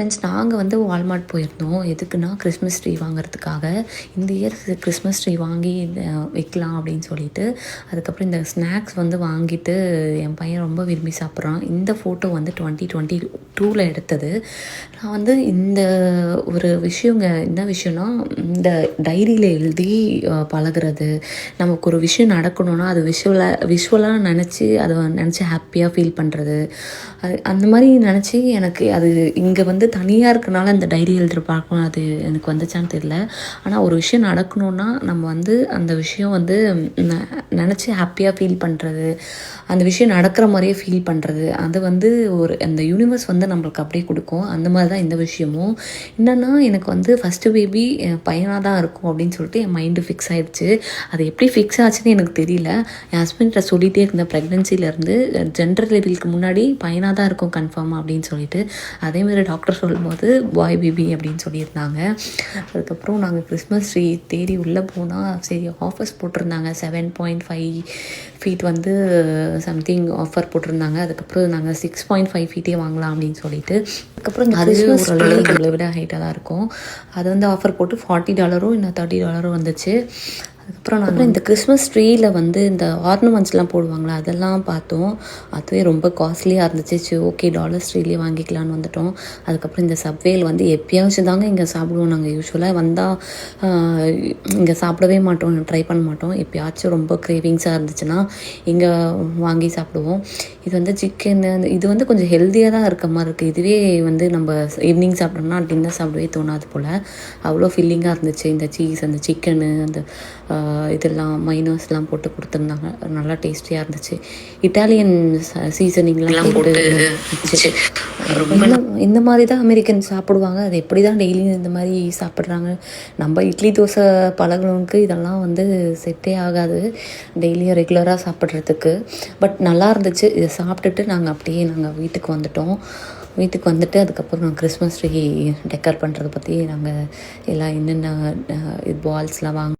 Friends நாங்கள் வந்து Walmart போயிருந்தோம். எதுக்குன்னா கிறிஸ்மஸ் ட்ரீ வாங்குறதுக்காக. இந்த இயர் கிறிஸ்மஸ் ட்ரீ வாங்கி வைக்கலாம் அப்படின்னு சொல்லிட்டு, அதுக்கப்புறம் இந்த ஸ்நாக்ஸ் வந்து வாங்கிட்டு என் பையன் ரொம்ப விரும்பி சாப்பிட்றான். இந்த ஃபோட்டோ வந்து 2022ல் எடுத்தது. நான் வந்து இந்த ஒரு விஷயங்க என்ன விஷயம்னா, இந்த டைரியில் எழுதி பழகிறது. நமக்கு ஒரு விஷயம் நடக்கணும்னா அது விஷுவலாக நினச்சி அதை நினச்சி ஹாப்பியாக ஃபீல் பண்ணுறது. அந்த மாதிரி நினச்சி எனக்கு அது இங்கே வந்து தனியாக இருக்கனால அந்த டைரி எழுதுகிற பழக்கம் அது எனக்கு வந்துச்சான்னு தெரியல. ஆனால் ஒரு விஷயம் நடக்கணுன்னா நம்ம வந்து அந்த விஷயம் வந்து நினச்சி ஹாப்பியாக ஃபீல் பண்ணுறது, அந்த விஷயம் நடக்கிற மாதிரியே ஃபீல் பண்ணுறது, அது வந்து ஒரு அந்த யூனிவர்ஸ் வந்து நம்மளுக்கு அப்படியே கொடுக்கும். அந்த மாதிரி தான் இந்த விஷயமும். என்னென்னா எனக்கு வந்து ஃபஸ்ட்டு பேபி என் பையனாக தான் இருக்கும் அப்படின்னு சொல்லிட்டு என் மைண்டு ஃபிக்ஸ் ஆகிடுச்சு. அது எப்படி ஃபிக்ஸ் ஆச்சுன்னு எனக்கு தெரியல. என் ஹஸ்பண்ட்கிட்ட சொல்லிகிட்டே இருந்தேன் ப்ரெக்னென்சிலேருந்து ஜென்டர் டெலிவரிக்கு முன்னாடி பையனாக தான் இருக்கும் கன்ஃபார்மாக அப்படின்னு சொல்லிட்டு. அதேமாதிரி டாக்டர் சொல்லும்போது பாய் பேபி அப்படின்னு சொல்லியிருந்தாங்க. அதுக்கப்புறம் நாங்கள் கிறிஸ்மஸ் ட்ரீ தேடி உள்ளே போனால் சரி ஆஃபர்ஸ் போட்டிருந்தாங்க. 7.5 ஃபீட் வந்து சம்திங் ஆஃபர் போட்டிருந்தாங்க. அதுக்கப்புறம் நாங்கள் 6.5 ஃபீட்டே வாங்கலாம் அப்படின்னு சொல்லிட்டு. அதுக்கப்புறம் அதுவே ஓரளவு எங்களை விட ஹைட்டாக தான் இருக்கும். அது வந்து ஆஃபர் போட்டு $40 இல்லை $30 வந்துச்சு. அதுக்கப்புறம் நாங்கள் இந்த கிறிஸ்மஸ் ட்ரீயில் வந்து இந்த ஆர்னமெண்ட்ஸ்லாம் போடுவாங்களா அதெல்லாம் பார்த்தோம். அதுவே ரொம்ப காஸ்ட்லியாக இருந்துச்சு. சரி ஓகே டாலர் ட்ரீலேயே வாங்கிக்கலான்னு வந்துட்டோம். அதுக்கப்புறம் இந்த சப்வேல் வந்து எப்பயாச்சும் தாங்க இங்கே சாப்பிடுவோம். நாங்கள் யூஸ்வலாக வந்தால் இங்கே சாப்பிடவே மாட்டோம், ட்ரை பண்ண மாட்டோம். எப்பயாச்சும் ரொம்ப க்ரேவிங்ஸாக இருந்துச்சுன்னா இங்கே வாங்கி சாப்பிடுவோம். இது வந்து சிக்கன் இது வந்து கொஞ்சம் ஹெல்த்தியாக தான் இருக்க மாதிரி இருக்குது. இதுவே வந்து நம்ம ஈவினிங் சாப்பிட்டோம்னா டின்னர் சாப்பிடவே தோணாது போல். அவ்வளோ ஃபில்லிங்காக இருந்துச்சு. இந்த சீஸ், அந்த சிக்கனு, அந்த இதெல்லாம் மைனஸ்லாம் போட்டு கொடுத்துருந்தாங்க. நல்லா டேஸ்டியாக இருந்துச்சு. இட்டாலியன் சீசனிங்லாம் போட்டு ரொம்ப இந்த மாதிரி தான் அமெரிக்கன் சாப்பிடுவாங்க. அது எப்படி தான் டெய்லியும் இந்த மாதிரி சாப்பிட்றாங்க. நம்ம இட்லி தோசை பழகுனவங்களுக்கு இதெல்லாம் வந்து செட்டே ஆகாது டெய்லியும் ரெகுலராக சாப்பிட்றதுக்கு. பட் நல்லா இருந்துச்சு. இதை சாப்பிட்டுட்டு நாங்கள் வீட்டுக்கு வந்துட்டோம். வீட்டுக்கு வந்துட்டு அதுக்கப்புறம் நான் கிறிஸ்மஸ் ட்ரீ டெக்கர் பண்ணுறதை பற்றி நாங்கள் எல்லாம் என்னென்ன பால்ஸ்லாம்